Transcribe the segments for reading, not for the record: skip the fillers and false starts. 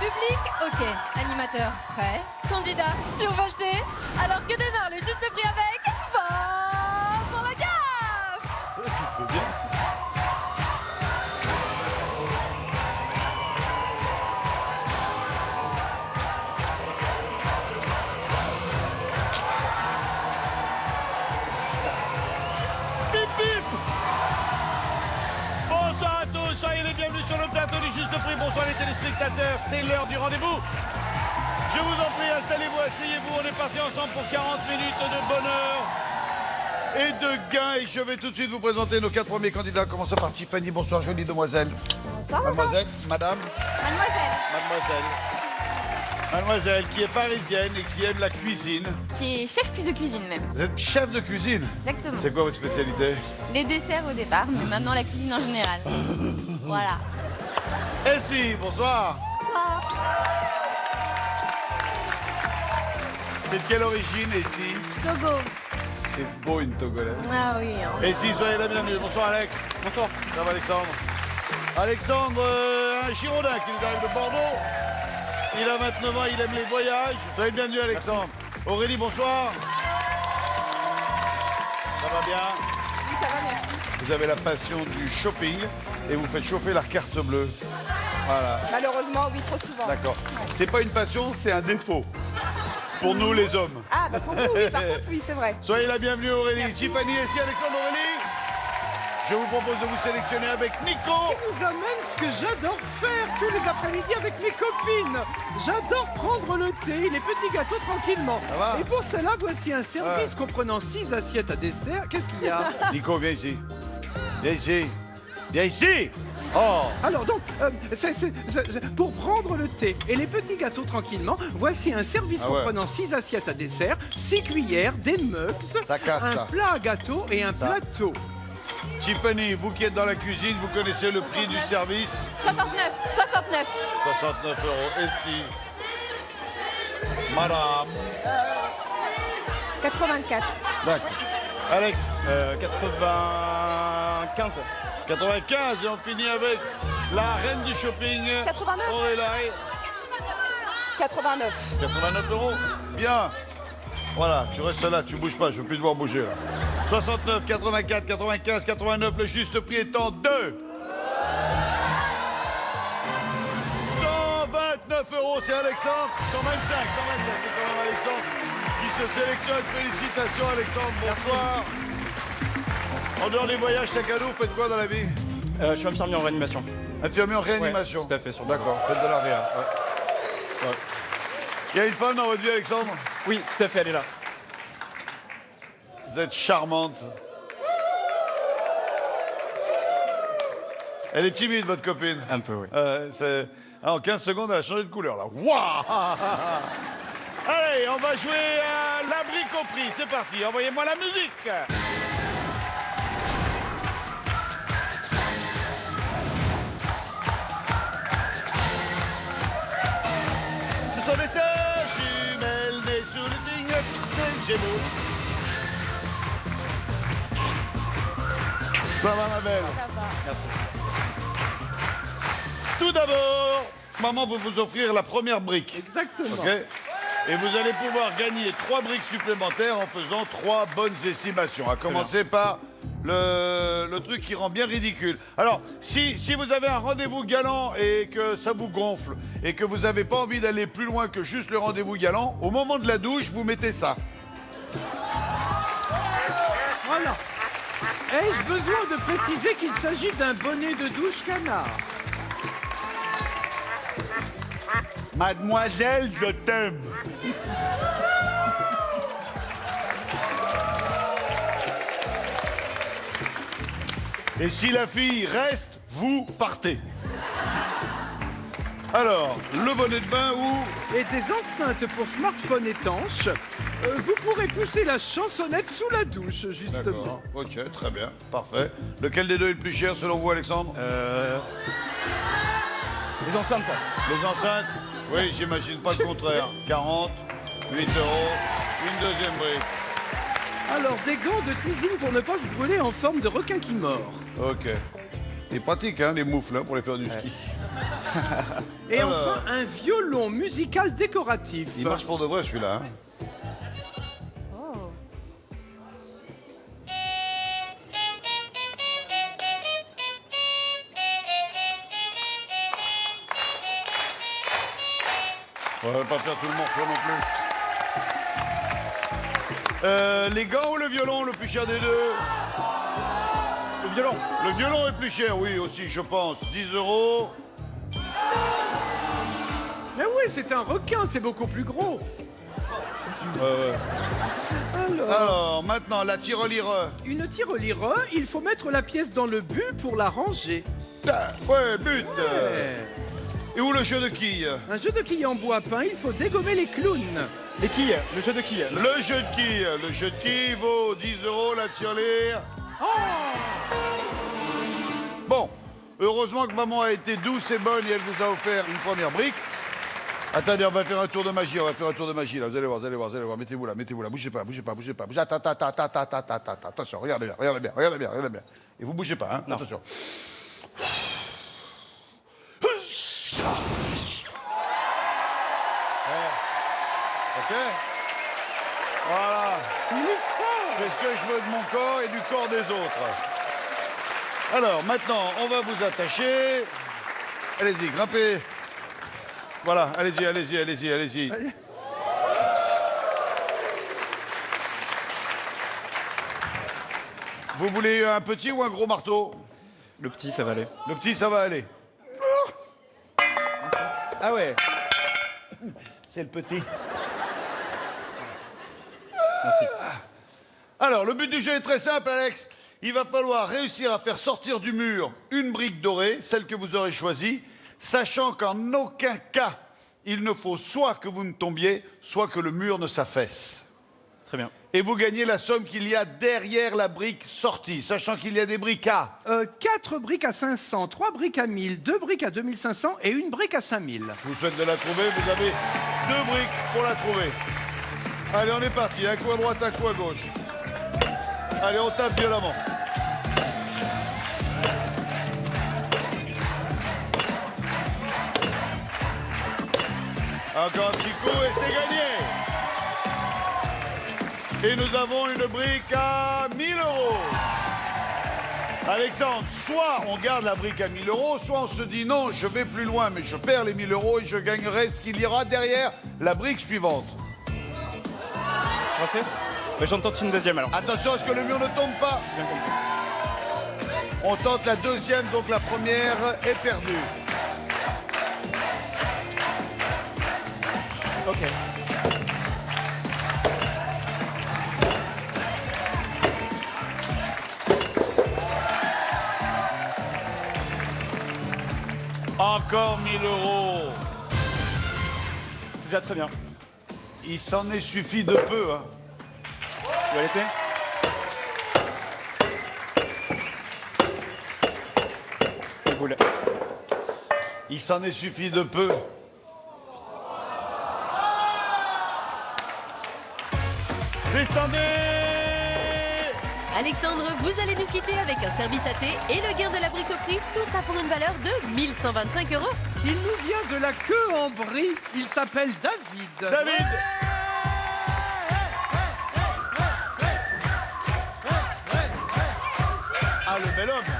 Public, ok. Animateur, prêt. Candidat, survolté. Alors que démarre le juste prix avec Vincent Lagaffe. Tu fais bien. Bip bip. Bonsoir à tous, soyez les bienvenus sur le plateau du Juste Prix. Bonsoir les téléspectateurs, c'est l'heure du rendez-vous. Je vous en prie, installez-vous, asseyez-vous, on est parti ensemble pour 40 minutes de bonheur et de gain. Et je vais tout de suite vous présenter nos 4 premiers candidats. Commençons par Tiffany. Bonsoir, jolie demoiselle. Bonsoir, Mademoiselle, madame. Mademoiselle. Mademoiselle qui est parisienne et qui aime la cuisine. Qui est chef de cuisine même. Vous êtes chef de cuisine? Exactement. C'est quoi votre spécialité? Les desserts au départ, mais maintenant la cuisine en général. Voilà. Essie, bonsoir. C'est de quelle origine, Essie? Togo. C'est beau une Togolaise. Ah oui. Essie, soyez la bienvenue. Bonsoir Alex. Bonsoir. Ça va Alexandre? Alexandre, un Girondin qui nous arrive de Bordeaux. Il a 29 ans, il aime les voyages. Soyez le bienvenu Alexandre. Merci. Aurélie, bonsoir. Ça va bien? Oui, ça va, merci. Vous avez la passion du shopping et vous faites chauffer la carte bleue. Voilà. Malheureusement, oui, trop souvent. D'accord. C'est pas une passion, c'est un défaut. Pour nous les hommes. Ah, bah pour vous, oui, par contre, oui, c'est vrai. Soyez la bienvenue Aurélie. Merci. Tiffany, ici Alexandre, Aurélie. Je vous propose de vous sélectionner avec Nico. Nous amène ce que j'adore faire tous les après-midi avec mes copines. J'adore prendre le thé, les petits gâteaux tranquillement. Ça va? Et pour cela, voici un service comprenant 6 assiettes à dessert. Qu'est-ce qu'il y a? Nico, viens ici. Viens ici. Viens ici. Oh. Alors donc, pour prendre le thé et les petits gâteaux tranquillement, voici un service Ah ouais. comprenant 6 assiettes à dessert, 6 cuillères, des mugs, Ça casse, un ça. plat à gâteau et un Ça. plateau. Tiffany, vous qui êtes dans la cuisine, vous connaissez le prix du service? 69. 69 €. Et si Madame. 84. D'accord. Alex, 95. 95 et on finit avec la reine du shopping. 89. Aurélie. 89. 89 €. Bien. Voilà, tu restes là, tu bouges pas, je veux plus te voir bouger là. 69, 84, 95, 89, le juste prix étant 2. 129 €, c'est Alexandre. 125, c'est quand même Alexandre qui se sélectionne. Félicitations Alexandre, bonsoir. En dehors des voyages, sac à dos, faites quoi dans la vie? Je suis infirmier en réanimation. Infirmier en réanimation. Ouais, tout à fait, sur le D'accord, faites de la réa. Ouais. Ouais. Il y a une femme dans votre vie, Alexandre? Oui, tout à fait, elle est là. Vous êtes charmante. Elle est timide, votre copine. Un peu, oui. En 15 secondes, elle a changé de couleur, là. Waouh! Allez, on va jouer à l'abricot-prix. C'est parti, envoyez-moi la musique. Ce sont des sœurs jumelles nées sous le signe des Gémeaux. Ça va, ma belle? Merci. Tout d'abord, maman va vous offrir la première brique. Exactement. OK? Et vous allez pouvoir gagner 3 briques supplémentaires en faisant 3 bonnes estimations. À commencer par le truc qui rend bien ridicule. Alors, si vous avez un rendez-vous galant et que ça vous gonfle et que vous n'avez pas envie d'aller plus loin que juste le rendez-vous galant, au moment de la douche, vous mettez ça. Voilà. Ai-je besoin de préciser qu'il s'agit d'un bonnet de douche canard? Mademoiselle, je t'aime. Et si la fille reste, vous partez. Alors, le bonnet de bain ou... Et des enceintes pour smartphone étanches. Vous pourrez pousser la chansonnette sous la douche, justement. D'accord. Ok, très bien, parfait. Lequel des deux est le plus cher selon vous, Alexandre? Les enceintes. Les enceintes? Oui, j'imagine pas le contraire. 40, 8 €, une deuxième brique. Alors, des gants de cuisine pour ne pas se brûler en forme de requin qui mord. Ok. C'est pratique, hein, les moufles, hein, pour les faire du ski. Et Alors. enfin, un violon musical décoratif. Il marche pour de vrai, celui-là. Hein. Oh. On va pas faire tout le morceau non plus. Les gants ou le violon, le plus cher des deux? Le violon. Le violon est plus cher, oui, aussi, je pense. 10 €. Mais oui, c'est un requin, c'est beaucoup plus gros. Alors, maintenant, la tirelire. Une tirelire, il faut mettre la pièce dans le but pour la ranger. Ouais, but. Eh. Et où le jeu de quilles? Un jeu de quilles en bois peint, il faut dégommer les clowns. Les quilles. Le jeu de quilles. Le jeu de quilles. Le jeu de quilles vaut 10 €, la tirelire. Bon, heureusement que maman a été douce et bonne et elle vous a offert une première brique. Attendez, on va faire un tour de magie, là. Vous allez voir. Mettez-vous là. Bougez pas. Attends. Attention, regardez bien. Et vous bougez pas, hein. Non. Attention. Ok. Voilà. C'est ce que je veux de mon corps et du corps des autres. Alors, maintenant, on va vous attacher. Allez-y, grimpez. Voilà, allez-y. Vous voulez un petit ou un gros marteau? Le petit, ça va aller. Le petit, ça va aller. Ah ouais. C'est le petit. Merci. Alors, le but du jeu est très simple, Alex. Il va falloir réussir à faire sortir du mur une brique dorée, celle que vous aurez choisie, sachant qu'en aucun cas, il ne faut soit que vous ne tombiez, soit que le mur ne s'affaisse. Très bien. Et vous gagnez la somme qu'il y a derrière la brique sortie, sachant qu'il y a des briques à... 4 briques à 500, 3 briques à 1000, 2 briques à 2500 et une brique à 5000. Je vous souhaite de la trouver, vous avez 2 briques pour la trouver. Allez, on est parti, un coup à droite, un coup à gauche. Allez, on tape violemment. Encore un petit coup et c'est gagné. Et nous avons une brique à 1000 €. Alexandre, soit on garde la brique à 1000 €, soit on se dit non, je vais plus loin, mais je perds les 1000 € et je gagnerai ce qu'il y aura derrière la brique suivante. Ok. Mais j'en tente une deuxième alors. Attention à ce que le mur ne tombe pas. Bien compris. On tente la deuxième, donc la première est perdue. Ok. Encore 1000 €. C'est déjà très bien. Il s'en est suffi de peu, hein. Où elle était? Les boules. Il s'en est suffi de peu. Descendez! Alexandre, vous allez nous quitter avec un service à thé et le gain de la brique au prix, tout ça pour une valeur de 1125 €. Il nous vient de la queue en brie, il s'appelle David. David! Ah, le bel homme!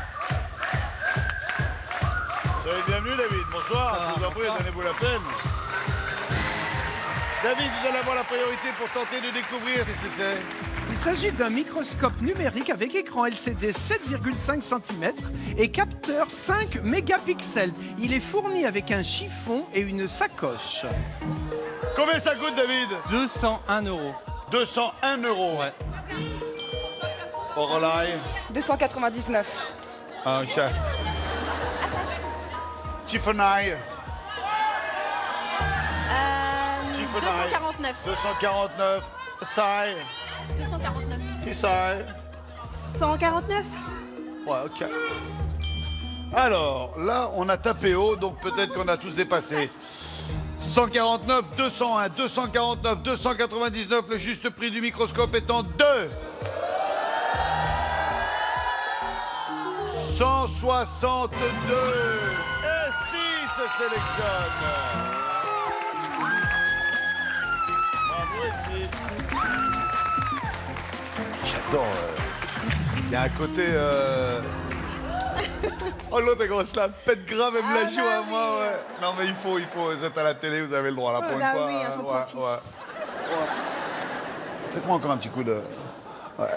Soyez bienvenue, David. Bonsoir. Je vous en prie, donnez-vous la peine. David, vous allez avoir la priorité pour tenter de découvrir ce que c'est. Il s'agit d'un microscope numérique avec écran LCD 7,5 cm et capteur 5 mégapixels. Il est fourni avec un chiffon et une sacoche. Combien ça coûte, David? 201 €. 201 €. Ouais. Orlaï. 299. Ah, ça. Chiffonai. 249. 249. Sai. 249. Qui sai? 149. Ouais, ok. Alors, là, on a tapé haut, donc peut-être qu'on a tous dépassé. 149, 201, 249, 299, le juste prix du microscope étant 2. 162. Et si, se sélectionne. Bravo ici. J'adore. Il y a un côté. Oh, l'autre est grosse, la pète grave, elle me la joue à moi, ouais. Non, mais il faut, vous êtes à la télé, vous avez le droit, là, pour une fois. Oui, j'en profite. Ouais. Faites-moi encore un petit coup de. Ouais.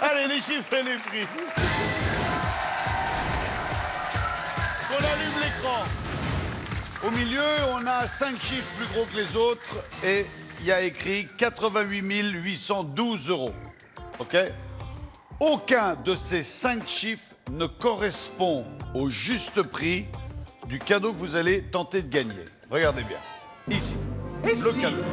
Allez, les chiffres et les prix. On allume l'écran. Au milieu, on a 5 chiffres plus gros que les autres et il y a écrit 88 812 €. OK? Aucun de ces 5 chiffres ne correspond au juste prix du cadeau que vous allez tenter de gagner. Regardez bien. Ici, Et le si, cadeau.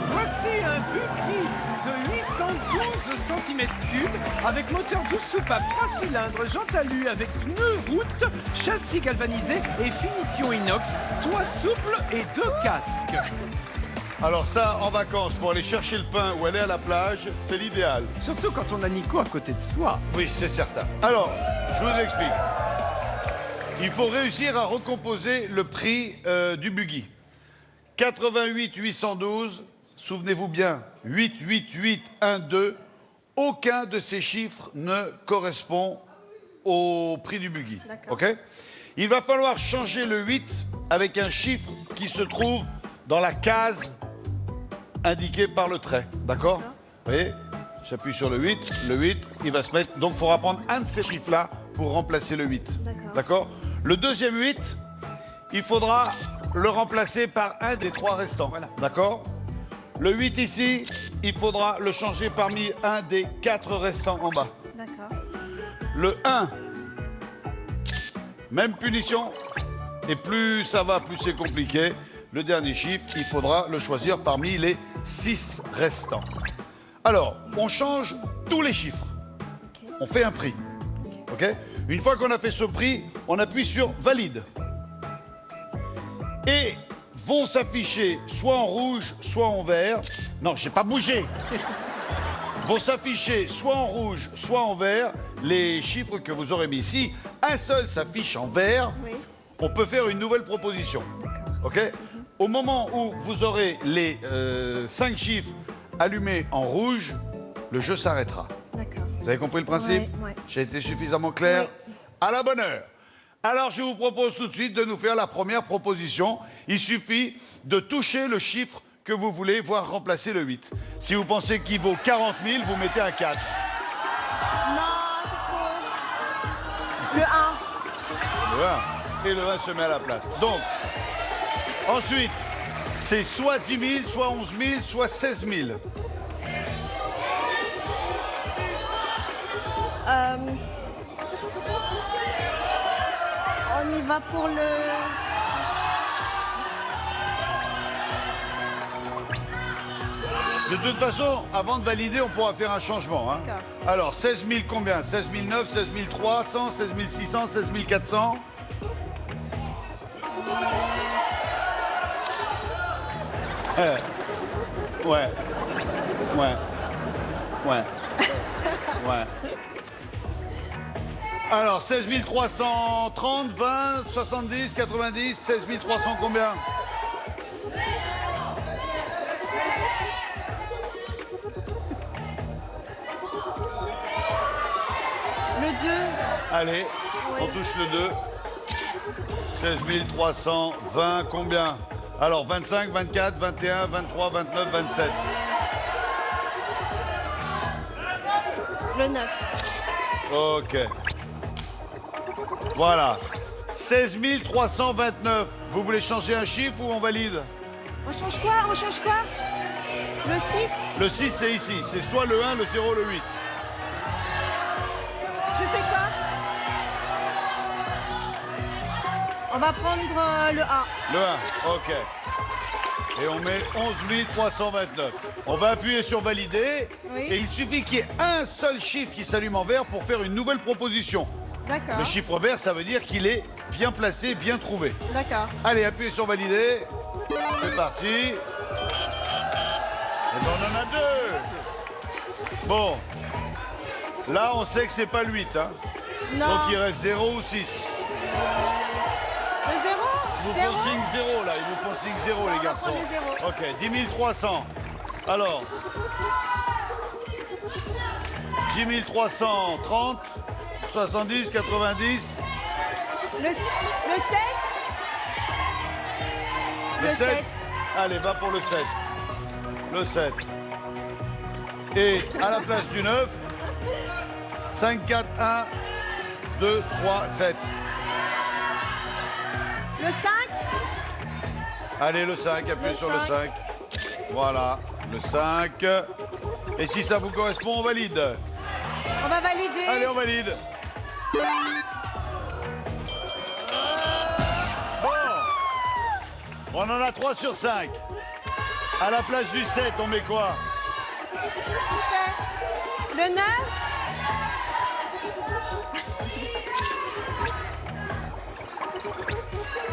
voici un buggy de 812 cm3 avec moteur 12 soupapes, 3 cylindres, jantalu avec pneus route, châssis galvanisé et finition inox, toit souple et 2 casques. Alors ça, en vacances, pour aller chercher le pain ou aller à la plage, c'est l'idéal. Surtout quand on a Nico à côté de soi. Oui, c'est certain. Alors, je vous explique. Il faut réussir à recomposer le prix du buggy. 88 812, souvenez-vous bien, 88812, aucun de ces chiffres ne correspond au prix du buggy. OK? Il va falloir changer le 8 avec un chiffre qui se trouve dans la case indiquée par le trait. D'accord? Vous voyez? J'appuie sur le 8, il va se mettre... Donc, il faudra prendre un de ces chiffres-là pour remplacer le 8. D'accord? Le deuxième 8, il faudra le remplacer par un des 3 restants. Voilà. D'accord? Le 8 ici, il faudra le changer parmi un des 4 restants en bas. D'accord. Le 1, même punition. Et plus ça va, plus c'est compliqué. Le dernier chiffre, il faudra le choisir parmi les 6 restants. Alors, on change tous les chiffres. On fait un prix. OK? Une fois qu'on a fait ce prix, on appuie sur Valide. Et vont s'afficher soit en rouge, soit en vert. Non, j'ai pas bougé. Vont s'afficher soit en rouge, soit en vert les chiffres que vous aurez mis ici. Un seul s'affiche en vert. Oui. On peut faire une nouvelle proposition. OK? Au moment où vous aurez les 5 chiffres allumés en rouge, le jeu s'arrêtera. D'accord. Vous avez compris le principe? Ouais. J'ai été suffisamment clair? Oui. À la bonne heure. Alors, je vous propose tout de suite de nous faire la première proposition. Il suffit de toucher le chiffre que vous voulez voir remplacer le 8. Si vous pensez qu'il vaut 40 000, vous mettez un 4. Non, c'est trop. Le 1. Le 1. Et le 1 se met à la place. Donc, ensuite, c'est soit 10 000, soit 11 000, soit 16 000. On y va pour le... De toute façon, avant de valider, on pourra faire un changement. Hein. D'accord. Alors, 16 000 combien? 16 009, 16 300, 16 600, 16 400. Ouais. Ouais. Alors, 16 330, 20, 70, 90, 16 300 combien? Le 2. Allez, on touche le 2. 16 320, combien? Alors, 25, 24, 21, 23, 29, 27. Le 9. OK. Voilà. 16 329. Vous voulez changer un chiffre ou on valide? On change quoi? Le 6. Le 6, c'est ici. C'est soit le 1, le 0, le 8. Je fais quoi? On va prendre le 1. Le 1, OK. Et on met 11 329. On va appuyer sur valider. Oui. Et il suffit qu'il y ait un seul chiffre qui s'allume en vert pour faire une nouvelle proposition. D'accord. Le chiffre vert, ça veut dire qu'il est bien placé, bien trouvé. D'accord. Allez, appuyez sur valider. C'est parti. Et ben, on en a 2. Bon. Là, on sait que c'est pas le 8. Hein. Non. Donc il reste 0 ou 6. Le vous Zéro. font signe 0 là, ils vous font signe 0 les va garçons. prendre le 0. Ok, 10 300. Alors, 10 330, 70, 90, Le 7. le 7. Allez, va pour le 7. Le 7. Et à la place du 9, 5, 4, 1, 2, 3, 7. Le 5. Allez, le 5, appuyez Le sur le 5. 5. Voilà, le 5. Et si ça vous correspond, on valide. On va valider. Allez, on valide. Bon. On en a 3 sur 5. À la place du 7, on met quoi? Le 9.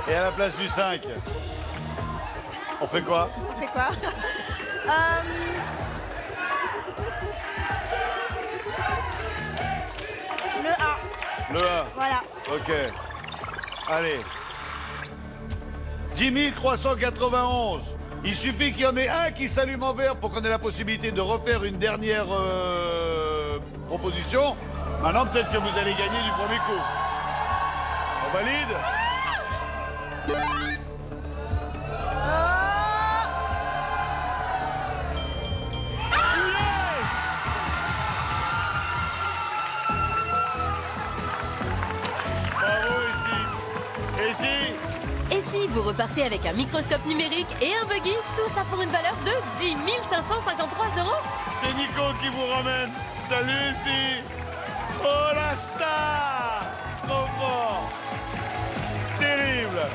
Et à la place du 5, on fait quoi? On fait quoi? Le 1. Le 1. Voilà. Ok. Allez. 10 391. Il suffit qu'il y en ait un qui s'allume en vert pour qu'on ait la possibilité de refaire une dernière proposition. Maintenant, peut-être que vous allez gagner du premier coup. On valide? Bravo, ici. Et ici? Et si vous repartez avec un microscope numérique et un buggy, tout ça pour une valeur de 10 553 €. C'est Nico qui vous ramène. Salut ici. Oh la star. Trop fort. Terrible.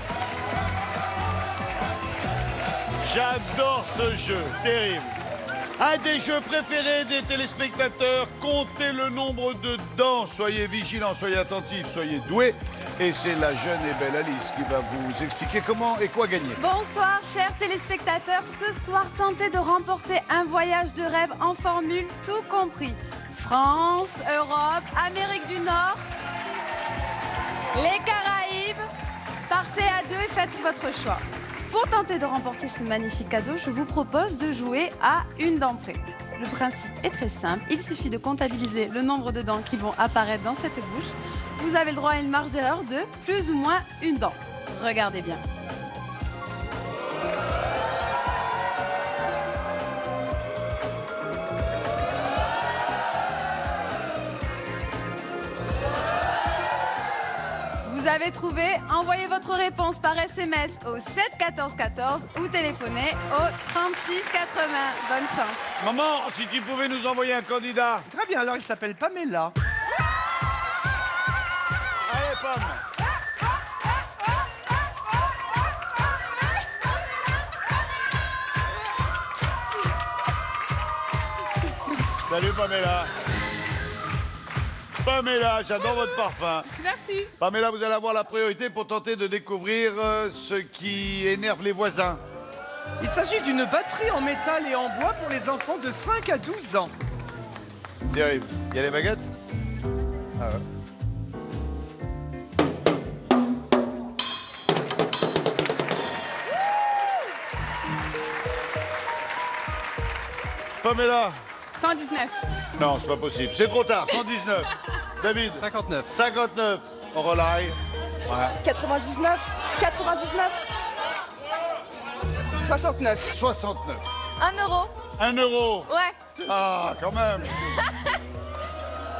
J'adore ce jeu. Terrible. Un des jeux préférés des téléspectateurs. Comptez le nombre de dents. Soyez vigilants, soyez attentifs, soyez doués. Et c'est la jeune et belle Alice qui va vous expliquer comment et quoi gagner. Bonsoir chers téléspectateurs, ce soir tentez de remporter un voyage de rêve en formule tout compris. France, Europe, Amérique du Nord, les Caraïbes. Partez à deux et faites votre choix. Pour tenter de remporter ce magnifique cadeau, je vous propose de jouer à une dent près. Le principe est très simple, il suffit de comptabiliser le nombre de dents qui vont apparaître dans cette bouche. Vous avez le droit à une marge d'erreur de plus ou moins une dent. Regardez bien. Vous avez trouvé? Envoyez votre réponse par SMS au 7 14 14 ou téléphonez au 36 80. Bonne chance. Maman, si tu pouvais nous envoyer un candidat. Très bien, alors il s'appelle Pamela. Allez, Pam. Salut Pamela. Pamela, j'adore votre parfum. Merci. Pamela, vous allez avoir la priorité pour tenter de découvrir ce qui énerve les voisins. Il s'agit d'une batterie en métal et en bois pour les enfants de 5 à 12 ans. Terrible. Il y a les baguettes? Ah ouais. Pamela. 119. Non, c'est pas possible. C'est trop tard. 119. David. 59. 59. On relaye. Voilà. 99. 99. 69. 69. 1 euro. 1 euro. Ouais. Ah, quand même.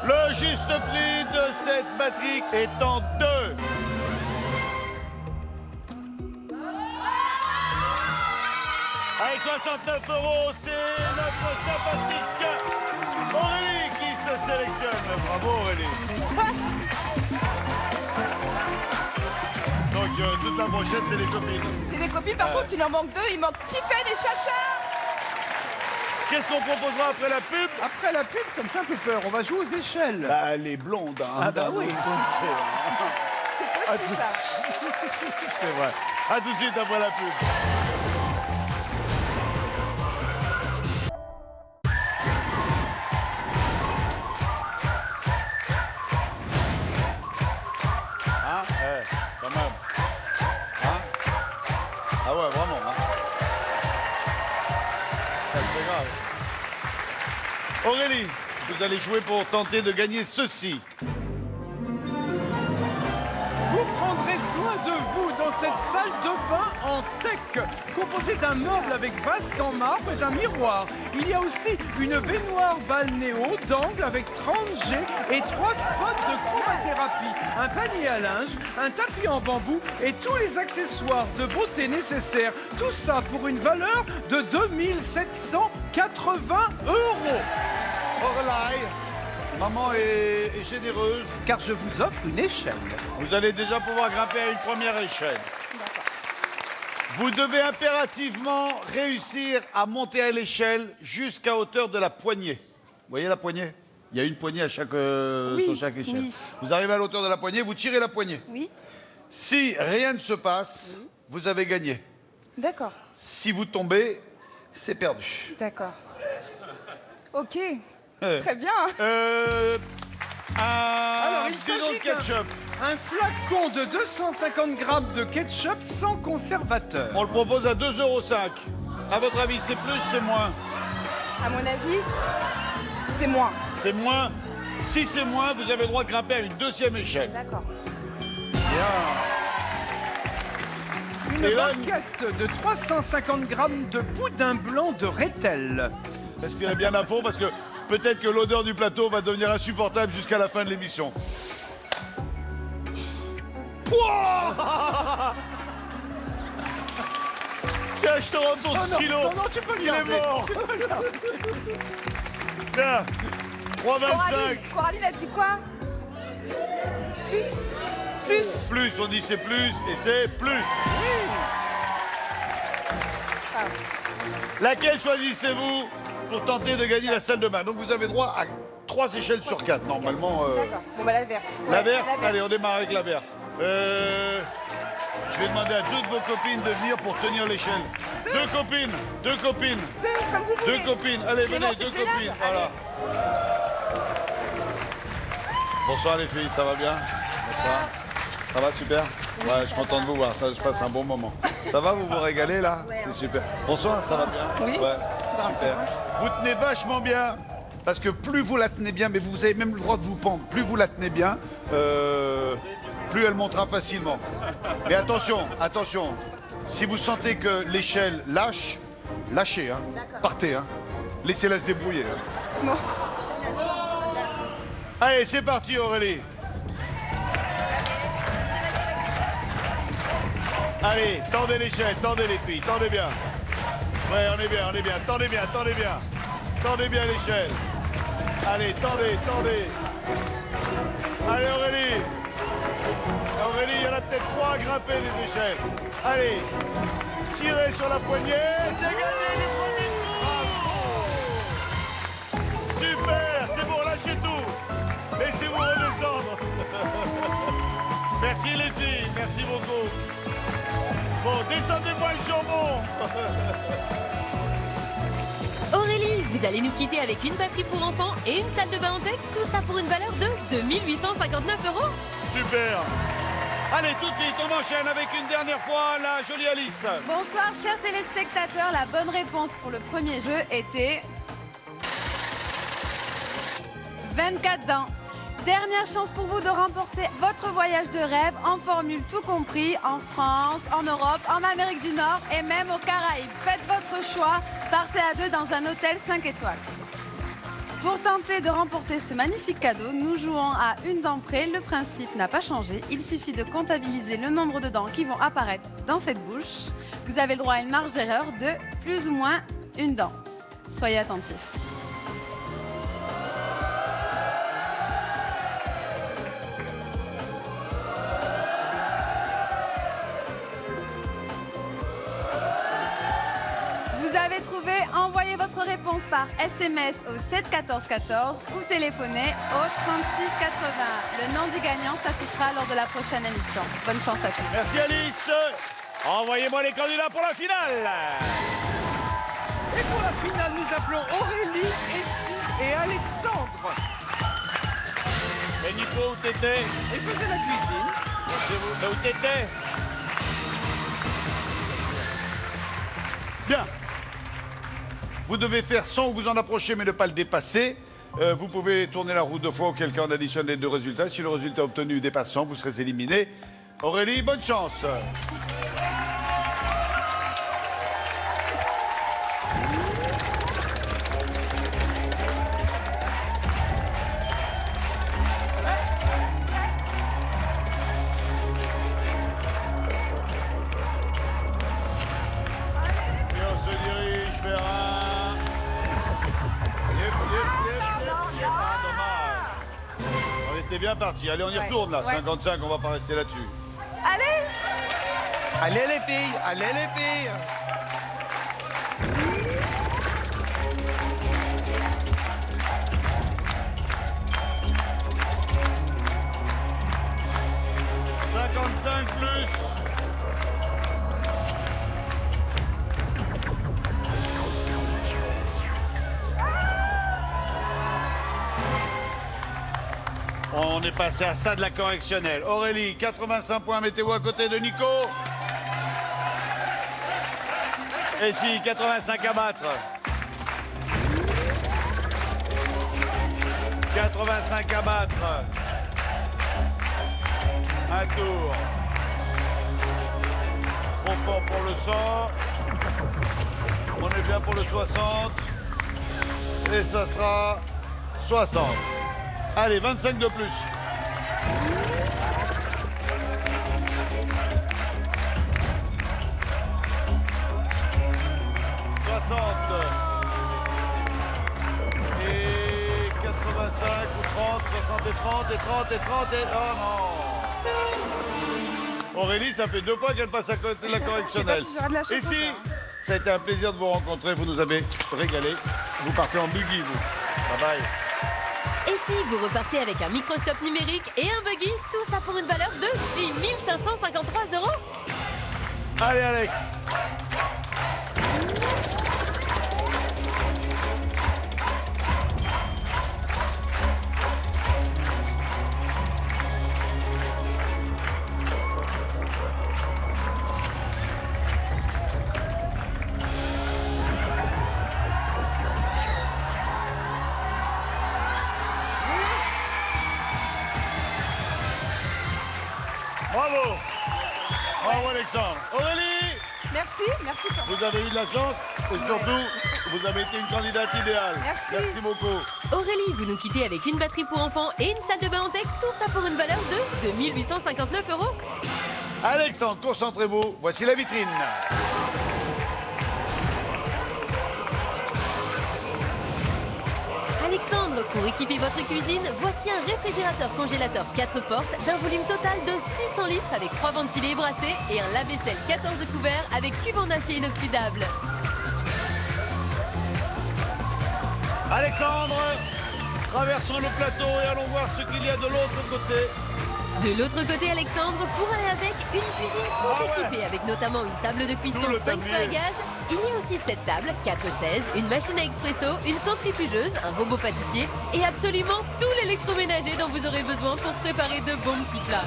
Le juste prix de cette batterie est en 2. Avec 69 €, c'est notre sympathique Aurélie qui se sélectionne. Bravo Aurélie. Donc toute la brochette, c'est les copines. C'est des copines, par contre, il en manque 2. Il manque Tiffen et Chacha. Qu'est-ce qu'on proposera après la pub? Après la pub, ça me fait un peu peur. On va jouer aux échelles. Bah, elle est blonde. Hein. Ah bah oui. C'est petit, ça. C'est vrai. A tout de suite après la pub. Hein? Quand même. Hein? C'est grave. Aurélie, vous allez jouer pour tenter de gagner ceci. Vous prendrez soin de vous dans cette salle de bain en tech, composée d'un meuble avec vasque en marbre et d'un miroir. Il y a aussi une baignoire balnéo d'angle avec 30 G et 3 spots de chromathérapie, un panier à linge, un tapis en bambou et tous les accessoires de beauté nécessaires. Tout ça pour une valeur de 2780 €. Aurélie, maman est généreuse. Car je vous offre une échelle. Vous allez déjà pouvoir grimper à une première échelle. Vous devez impérativement réussir à monter à l'échelle jusqu'à hauteur de la poignée. Vous voyez la poignée? Il y a une poignée à chaque, sur chaque échelle. oui. Vous arrivez à la hauteur de la poignée, vous tirez la poignée. Oui, Si rien ne se passe, vous avez gagné. d'accord, Si vous tombez, c'est perdu. d'accord. Ok, Euh. très bien. Alors, il bidon de s'agit ketchup. Un flacon de 250 grammes de ketchup sans conservateur. On le propose à 2,05 €. À votre avis, c'est plus, c'est moins? À mon avis, c'est moins. C'est moins. Si c'est moins, vous avez le droit de grimper à une deuxième échelle. D'accord. Une Et là, barquette de 350 grammes de boudin blanc de Rethel. Respirez bien à fond parce que peut-être que l'odeur du plateau va devenir insupportable jusqu'à la fin de l'émission. Pouah. Tiens, je te rends ton stylo. non, tu peux le Il est garder. mort. Tu peux le garder. Tiens, 3,25. Coraline a dit quoi? Plus. Plus, on dit c'est plus et c'est plus. Laquelle choisissez-vous pour tenter de gagner la salle de bain? Donc vous avez droit à 3 échelles sur 4 normalement. D'accord. Bon, bah la verte. La Ouais, verte. Allez, on démarre avec la verte. Je vais demander à 2 de vos copines de venir pour tenir l'échelle. 2 copines. Deux, comme vous 2 voulez. copines. Allez, Clément, venez, 2 c'est Clément. copines. Voilà. Bonsoir les filles, ça va bien? Bonsoir. Ça va super? Ouais, je suis content de vous voir, ça se passe un bon moment. Ça va, vous vous régalez là? C'est super. Bonsoir, ça va bien? Oui. Ouais, super. Vous tenez vachement bien, parce que plus vous la tenez bien, mais vous avez même le droit de vous pendre, plus vous la tenez bien, plus elle montera facilement. Mais attention, attention, si vous sentez que l'échelle lâche, lâchez, hein. Partez, hein. Laissez-la se débrouiller. Hein. Non. Allez, c'est parti Aurélie. Allez, tendez l'échelle, tendez les filles, tendez bien. Ouais, on est bien, on est bien. Tendez bien, tendez bien. Tendez bien l'échelle. Allez, tendez, tendez. Allez Aurélie. Aurélie, il y en a peut-être 3 à grimper les échelles. Allez, tirez sur la poignée, c'est gagné du premier tour. Super, c'est bon, lâchez tout. Laissez-vous redescendre. Merci les filles, merci beaucoup. Bon, descendez-moi le jambon. Aurélie, vous allez nous quitter avec une batterie pour enfants et une salle de bain en tech, tout ça pour une valeur de 2859 €. Super. Allez, tout de suite, on enchaîne avec une dernière fois la jolie Alice. Bonsoir chers téléspectateurs, la bonne réponse pour le premier jeu était 24 dents. Dernière chance pour vous de remporter votre voyage de rêve en formule tout compris en France, en Europe, en Amérique du Nord et même aux Caraïbes. Faites votre choix, partez à 2 dans un hôtel 5 étoiles. Pour tenter de remporter ce magnifique cadeau, nous jouons à une dent près. Le principe n'a pas changé. Il suffit de comptabiliser le nombre de dents qui vont apparaître dans cette bouche. Vous avez le droit à une marge d'erreur de plus ou moins une dent. Soyez attentifs. Vous avez trouvé, envoyez votre réponse par SMS au 7 14 14 ou téléphonez au 36 80. Le nom du gagnant s'affichera lors de la prochaine émission. Bonne chance à tous. Merci Alice. Envoyez-moi les candidats pour la finale. Et pour la finale, nous appelons Aurélie, Essie et Alexandre. Et Nico, où t'étais? Et faisait la cuisine. Mais où t'étais? Bien. Vous devez faire sans vous en approcher, mais ne pas le dépasser. Vous pouvez tourner la roue 2 fois, auquel cas on additionne les 2 résultats. Si le résultat obtenu dépasse 100, vous serez éliminé. Aurélie, bonne chance. Et on se dirige vers un... Dommage. On était bien parti. Allez, on y retourne là. 55, on va pas rester là-dessus. Allez les filles, allez les filles. Plus. On est passé à ça de la correctionnelle. Aurélie, 85 points, mettez-vous à côté de Nico. Et si, 85 à battre. 85 à battre. Un tour. Trop fort pour le 100. On est bien pour le 60. Et ça sera 60. Allez, 25 de plus. Et 85 ou 30, 60 et 30 et 30 et 30 et... Oh non! Aurélie, ça fait 2 fois qu'elle passe à côté de la correctionnelle. Je sais pas si j'aurai de la chance Ici, encore. ça a été un plaisir de vous rencontrer. Vous nous avez régalé. Vous partez en buggy, vous. Bye bye. Et si vous repartez avec un microscope numérique et un buggy, tout ça pour une valeur de 10 553 €. Allez, Alex. Bravo. Bravo, Alexandre. Aurélie, Merci, merci. vous avez eu de la chance et surtout, vous avez été une candidate idéale. Merci. Merci beaucoup. Aurélie, vous nous quittez avec une batterie pour enfants et une salle de bain en tech, tout ça pour une valeur de 2 859 €. Alexandre, concentrez-vous. Voici la vitrine. Alexandre, pour équiper votre cuisine, voici un réfrigérateur congélateur 4 portes d'un volume total de 600 litres avec 3 ventilés brassés et un lave-vaisselle 14 couverts avec cuve en acier inoxydable. Alexandre, traversons le plateau et allons voir ce qu'il y a de l'autre côté. De l'autre côté, Alexandre, pour aller avec une cuisine toute Ah ouais. équipée avec notamment une table de cuisson Tout le 5 feux à tablier. gaz. Il y a aussi cette table, 4 chaises, une machine à expresso, une centrifugeuse, un robot pâtissier et absolument tout l'électroménager dont vous aurez besoin pour préparer de bons petits plats.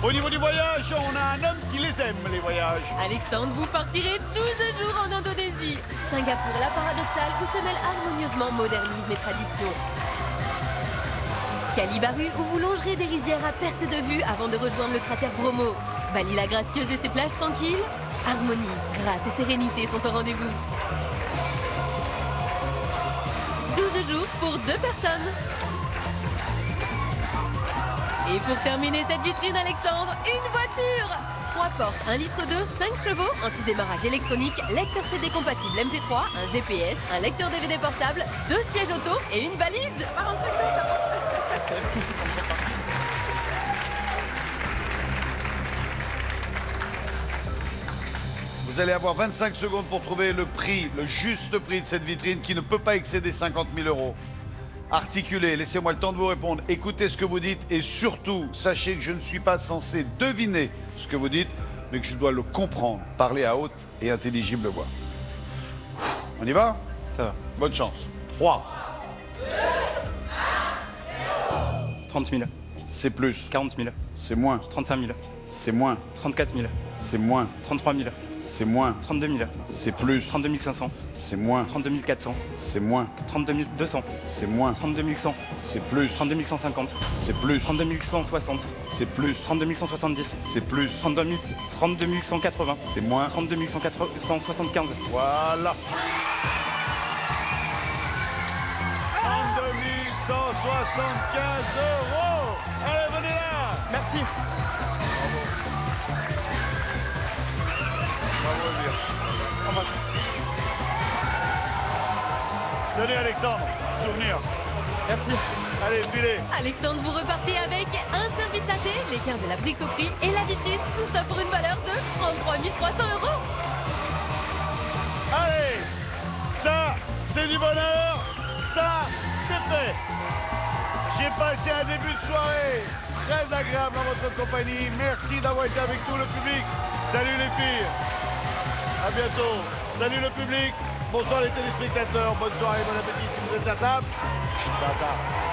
Au niveau du voyage, on a un homme qui les aime, les voyages. Alexandre, vous partirez 12 jours en Indonésie. Singapour, la paradoxale, où se mêlent harmonieusement modernisme et tradition. Calibaru, où vous longerez des rizières à perte de vue avant de rejoindre le cratère Bromo. Bali la gracieuse et ses plages tranquilles. Harmonie, grâce et sérénité sont au rendez-vous. 12 jours pour 2 personnes. Et pour terminer cette vitrine, Alexandre, une voiture 3 portes, 1,2 litre, 5 chevaux, anti-démarrage électronique, lecteur CD compatible MP3, un GPS, un lecteur DVD portable, 2 sièges auto et une valise. Vous allez avoir 25 secondes pour trouver le prix, le juste prix de cette vitrine qui ne peut pas excéder 50 000 €. Articulez, laissez-moi le temps de vous répondre. Écoutez ce que vous dites et surtout, sachez que je ne suis pas censé deviner ce que vous dites, mais que je dois le comprendre. Parler à haute et intelligible voix. On y va? Ça va. Bonne chance. 3, 30 000, c'est plus, 40 000, c'est moins, 35 000, c'est moins, 34 000, c'est moins, 33 000, C'est moins. 32 000. C'est plus. 32 500. C'est moins. 32 400. C'est moins. 32 200. C'est moins. 32 100. C'est plus. 32 150. C'est plus. 32 160. C'est plus. 32 170. C'est plus. 32 180. C'est moins. 32 175. Voilà. 32 175 €. Allez, venez là. Merci. Bravo, Elvire. Tenez, Alexandre. Souvenir. Merci. Allez, filez. Alexandre, vous repartez avec un service à thé, l'écart de la bricoperie et la vitrine. Tout ça pour une valeur de 33 300 €. Allez, ça, c'est du bonheur. Ça, c'est fait. J'ai passé un début de soirée très agréable en votre compagnie. Merci d'avoir été avec nous, le public. Salut les filles. À bientôt. Salut le public. Bonsoir les téléspectateurs. Bonne soirée, bon appétit si vous êtes à table. Tata.